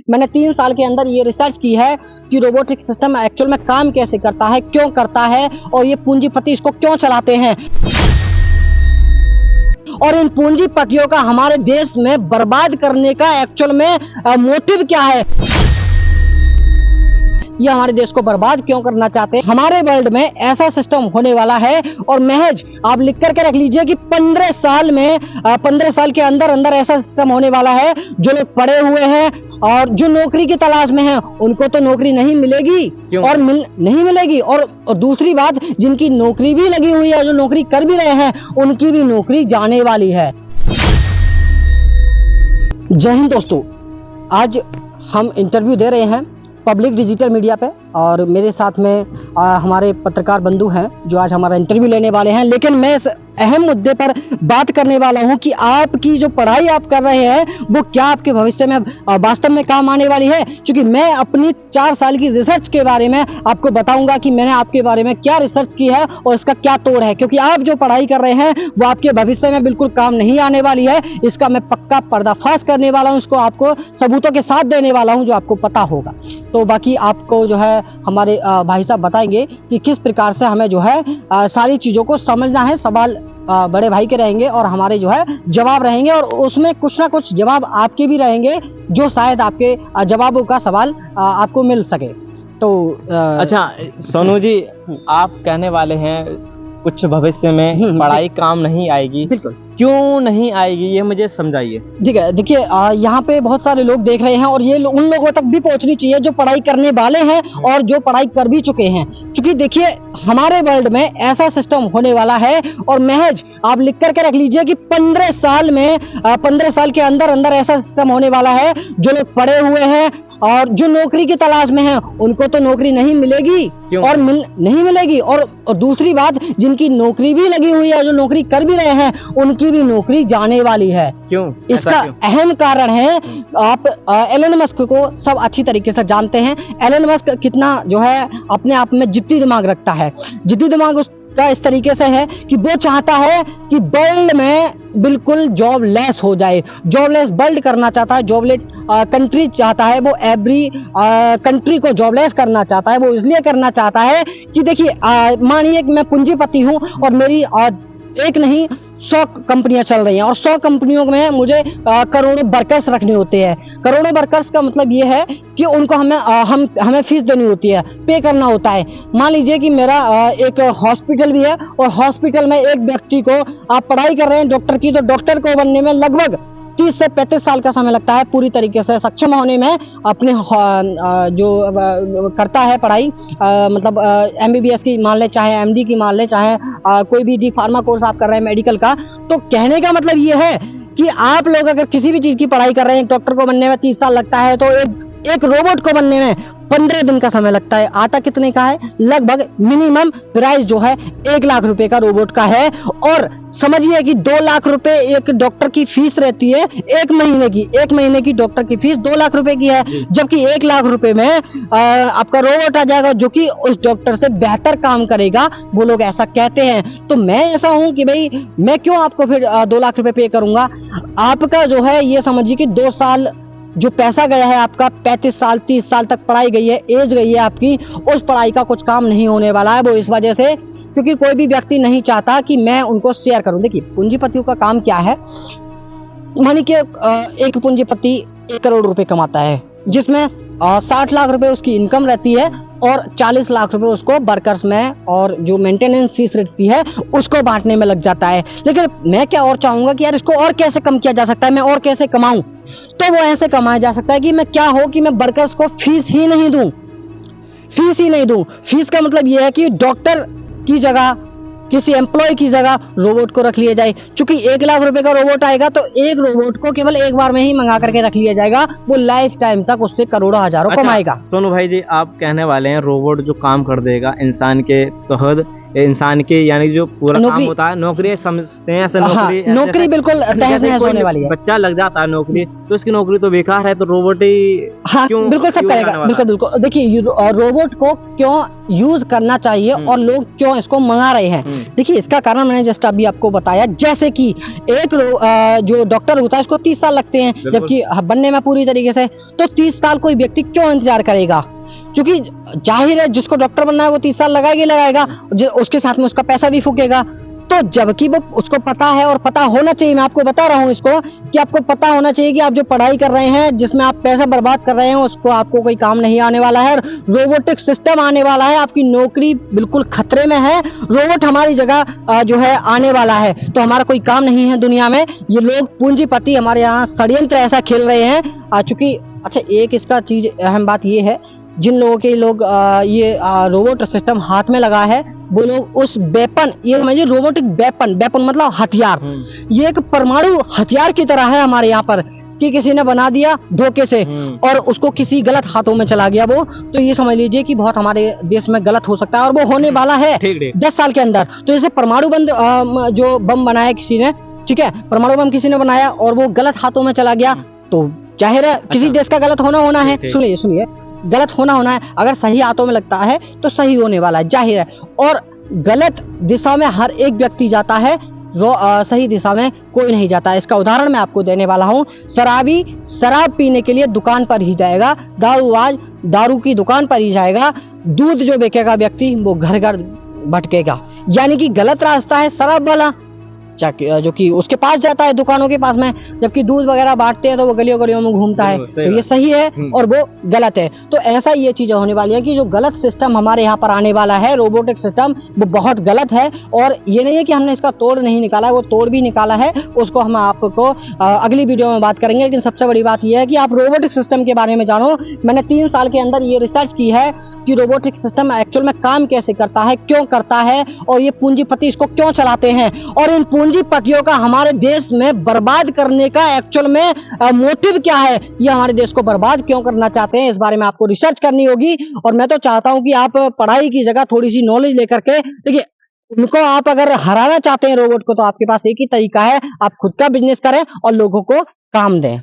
मैंने 3 साल के अंदर ये रिसर्च की है कि रोबोटिक सिस्टम एक्चुअल में काम कैसे करता है, क्यों करता है और ये पूंजीपति इसको क्यों चलाते हैं, और इन पूंजीपतियों का हमारे देश में बर्बाद करने का एक्चुअल में मोटिव क्या है, ये हमारे देश को बर्बाद क्यों करना चाहते हैं। हमारे वर्ल्ड में ऐसा सिस्टम होने वाला है और महज आप लिख करके रख लीजिए कि 15 साल के अंदर अंदर ऐसा सिस्टम होने वाला है। जो लोग पढ़े हुए हैं और जो नौकरी की तलाश में हैं उनको तो नौकरी नहीं मिलेगी और नहीं मिलेगी, और दूसरी बात जिनकी नौकरी भी लगी हुई है, जो नौकरी कर भी रहे हैं, उनकी भी नौकरी जाने वाली है। जय हिंद दोस्तों, आज हम इंटरव्यू दे रहे हैं पब्लिक डिजिटल मीडिया पे और मेरे साथ में हमारे पत्रकार बंधु हैं जो आज हमारा इंटरव्यू लेने वाले हैं। लेकिन मैं इस अहम मुद्दे पर बात करने वाला हूं कि आपकी जो पढ़ाई आप कर रहे हैं वो क्या आपके भविष्य में वास्तव में काम आने वाली है। क्योंकि मैं अपनी 4 साल की रिसर्च के बारे में आपको बताऊंगा कि मैंने आपके बारे में क्या रिसर्च की है और इसका क्या तोड़ है, क्योंकि आप जो पढ़ाई कर रहे हैं वो आपके भविष्य में बिल्कुल काम नहीं आने वाली है। इसका मैं पक्का पर्दाफाश करने वाला हूँ, इसको आपको सबूतों के साथ देने वाला हूँ जो आपको पता होगा। तो बाकी आपको जो है हमारे भाई साहब बताएंगे कि किस प्रकार से हमें जो है सारी चीज़ों को समझना है। सवाल बड़े भाई के रहेंगे और हमारे जो है जवाब रहेंगे, और उसमें कुछ ना कुछ जवाब आपके भी रहेंगे जो शायद आपके जवाबों का सवाल आपको मिल सके। तो अच्छा सोनू जी, आप कहने वाले हैं कुछ भविष्य में पढ़ाई काम नहीं आएगी, बिल्कुल क्यों नहीं आएगी ये मुझे समझाइए। ठीक है, देखिए यहाँ पे बहुत सारे लोग देख रहे हैं और ये उन लोगों तक भी पहुंचनी चाहिए जो पढ़ाई करने वाले हैं और जो पढ़ाई कर भी चुके हैं। क्योंकि देखिए हमारे वर्ल्ड में ऐसा सिस्टम होने वाला है और महज आप लिख करके रख लीजिए कि 15 साल के अंदर अंदर ऐसा सिस्टम होने वाला है। जो लोग पढ़े हुए हैं और जो नौकरी की तलाश में हैं उनको तो नौकरी नहीं मिलेगी और नहीं मिलेगी, और दूसरी बात जिनकी नौकरी भी लगी हुई है, जो नौकरी कर भी रहे हैं, उनकी भी नौकरी जाने वाली है। क्यों? इसका अहम कारण है, आप एलन मस्क को सब अच्छी तरीके से जानते हैं। एलन मस्क कितना जो है अपने आप में जिद्दी दिमाग रखता है। जिद्दी दिमाग उसका इस तरीके से है कि वो चाहता है कि वर्ल्ड में बिल्कुल जॉबलेस हो जाए, जॉबलेस वर्ल्ड करना चाहता है, जॉबलेस कंट्री चाहता है। वो एवरी कंट्री को जॉबलेस करना चाहता है। वो इसलिए करना चाहता है कि देखिए मानिए कि मैं पूंजीपति हूँ और मेरी एक नहीं 100 कंपनियां चल रही हैं और 100 कंपनियों में मुझे करोड़ों वर्कर्स रखने होते हैं। करोड़ों वर्कर्स का मतलब ये है कि उनको हमें फीस देनी होती है, पे करना होता है। मान लीजिए कि मेरा एक हॉस्पिटल भी है और हॉस्पिटल में एक व्यक्ति को आप पढ़ाई कर रहे हैं डॉक्टर की, तो डॉक्टर को बनने में लगभग 30 से 35 साल का समय लगता है पूरी तरीके से सक्षम होने में। अपने जो करता है पढ़ाई, मतलब MBBS की मान ले, चाहे MD की मान ले, चाहे कोई भी D-Pharma कोर्स आप कर रहे हैं मेडिकल का। तो कहने का मतलब ये है कि आप लोग अगर किसी भी चीज की पढ़ाई कर रहे हैं, डॉक्टर को बनने में 30 साल लगता है, तो एक रोबोट को बनने में 15 दिन का समय लगता है। आता कितने का है? लगभग मिनिमम प्राइस जो है 1 लाख रुपए का रोबोट का है। और समझिए कि 2 लाख रुपए एक डॉक्टर की फीस रहती है एक महीने की डॉक्टर की फीस 2 लाख रुपए की है, जबकि 1 लाख रुपए में आपका रोबोट आ जाएगा जो कि उस डॉक्टर से बेहतर काम करेगा। वो लोग ऐसा कहते हैं। तो मैं ऐसा हूं कि भाई मैं क्यों आपको फिर 2 लाख रुपए पे करूंगा। आपका जो है ये समझिए कि 2 साल जो पैसा गया है आपका, 35 साल 30 साल तक पढ़ाई गई है, एज गई है आपकी, उस पढ़ाई का कुछ काम नहीं होने वाला है। वो इस वजह से क्योंकि कोई भी व्यक्ति नहीं चाहता कि मैं उनको शेयर करूं। देखिए पूंजीपतियों का काम क्या है, मानिए कि एक पूंजीपति 1 करोड़ रुपए कमाता है, जिसमें 60 लाख रुपए उसकी इनकम रहती है और 40 लाख रुपए उसको वर्कर्स में और जो मेंटेनेंस फीस रहती है उसको बांटने में लग जाता है। लेकिन मैं क्या और चाहूंगा कि यार इसको और कैसे कम किया जा सकता है, मैं और कैसे कमाऊं। तो वो ऐसे कमाया जा सकता है कि मैं क्या हो कि मैं वर्कर्स को फीस ही नहीं दूं। फीस का मतलब ये है कि डॉक्टर की जगह, किसी एम्प्लॉय की जगह रोबोट को रख लिया जाए। चूंकि 1 लाख रुपए का रोबोट आएगा तो एक रोबोट को केवल एक बार में ही मंगा करके रख लिया जाएगा। वो लाइफ टाइम तक उससे करोड़ों हजारों कमाएगा। सोनू भाई जी, आप कहने वाले हैं रोबोट जो काम कर देगा इंसान के तहत इंसान के यानी जो पूरा काम नौकरी- होता है, नौकरी समझते हैं ऐसे हाँ, नौकरी नौकरी बिल्कुल तहस जैसे नहस कोई होने वाली है। बच्चा लग जाता है नौकरी तो उसकी नौकरी तो बेकार है, तो रोबोट ही हाँ क्यों बिल्कुल सब यूज करेगा, आने वाला बिल्कुल है? बिल्कुल। देखिए रोबोट को क्यों यूज करना चाहिए और लोग क्यों इसको मंगा रहे हैं, देखिए इसका कारण मैंने जस्ट अभी आपको बताया। जैसे कि एक जो डॉक्टर होता है उसको 30 साल लगते हैं, बिल्कुल। जबकि बनने में पूरी तरीके से, तो 30 साल कोई व्यक्ति क्यों इंतजार करेगा? क्योंकि जाहिर है जिसको डॉक्टर बनना है वो 30 साल लगाएगा ही लगाएगा, उसके साथ में उसका पैसा भी फूकेगा। तो जबकि वो उसको पता है और पता होना चाहिए, मैं आपको बता रहा हूँ इसको कि आपको पता होना चाहिए कि आप जो पढ़ाई कर रहे हैं जिसमें आप पैसा बर्बाद कर रहे हैं उसको आपको कोई काम नहीं आने वाला है। रोबोटिक सिस्टम आने वाला है, आपकी नौकरी बिल्कुल खतरे में है, रोबोट हमारी जगह जो है आने वाला है, तो हमारा कोई काम नहीं है दुनिया में। ये लोग पूंजीपति हमारे यहाँ षड्यंत्र ऐसा खेल रहे हैं चूंकि अच्छा एक इसका चीज अहम बात ये है, जिन लोगों के ये रोबोट सिस्टम हाथ में लगा है वो लोग उस वेपन, ये समझिए रोबोटिक वेपन मतलब हथियार, ये एक परमाणु हथियार की तरह है हमारे यहाँ पर, कि किसी ने बना दिया धोखे से और उसको किसी गलत हाथों में चला गया वो, तो ये समझ लीजिए कि बहुत हमारे देश में गलत हो सकता है और वो होने वाला है 10 साल के अंदर। तो जैसे परमाणु जो बम बनाया किसी ने, ठीक है, परमाणु बम किसी ने बनाया और वो गलत हाथों में चला गया, तो जाहिर है किसी देश का गलत होना है। सुनिए गलत होना है, अगर सही हाथों में लगता है तो सही होने वाला है, जाहिर है। और गलत दिशा में हर एक व्यक्ति जाता है, सही दिशा में कोई नहीं जाता। इसका उदाहरण मैं आपको देने वाला हूँ। शराबी शराब पीने के लिए दुकान पर ही जाएगा, दारूबाज दारू की दुकान पर ही जाएगा, दूध जो बेचेगा व्यक्ति वो घर घर भटकेगा। यानी कि गलत रास्ता है शराब वाला, जो कि उसके पास जाता है दुकानों के पास में, जबकि दूध वगैरह बांटते हैं तो वो गलियों गलियों में घूमता है, तो ये सही है और वो गलत है। तो ऐसा ये चीजें होने वाली है कि जो गलत सिस्टम हमारे यहाँ पर आने वाला है, रोबोटिक सिस्टम, वो बहुत गलत है। और ये नहीं है कि हमने इसका तोड़ नहीं निकाला है, वो तोड़ भी निकाला है, उसको हम आपको अगली वीडियो में बात करेंगे। लेकिन सबसे बड़ी बात यह है कि आप रोबोटिक सिस्टम के बारे में जानो। मैंने 3 साल के अंदर ये रिसर्च की है कि रोबोटिक सिस्टम एक्चुअल में काम कैसे करता है, क्यों करता है, और ये पूंजीपति इसको क्यों चलाते हैं, और इन पूंजीपतियों का हमारे देश में बर्बाद करने का एक्चुअल में मोटिव क्या है, ये हमारे देश को बर्बाद क्यों करना चाहते हैं, इस बारे में आपको रिसर्च करनी होगी। और मैं तो चाहता हूं कि आप पढ़ाई की जगह थोड़ी सी नॉलेज लेकर के, देखिए उनको आप अगर हराना चाहते हैं रोबोट को, तो आपके पास एक ही तरीका है, आप खुद का बिजनेस करें और लोगों को काम दें।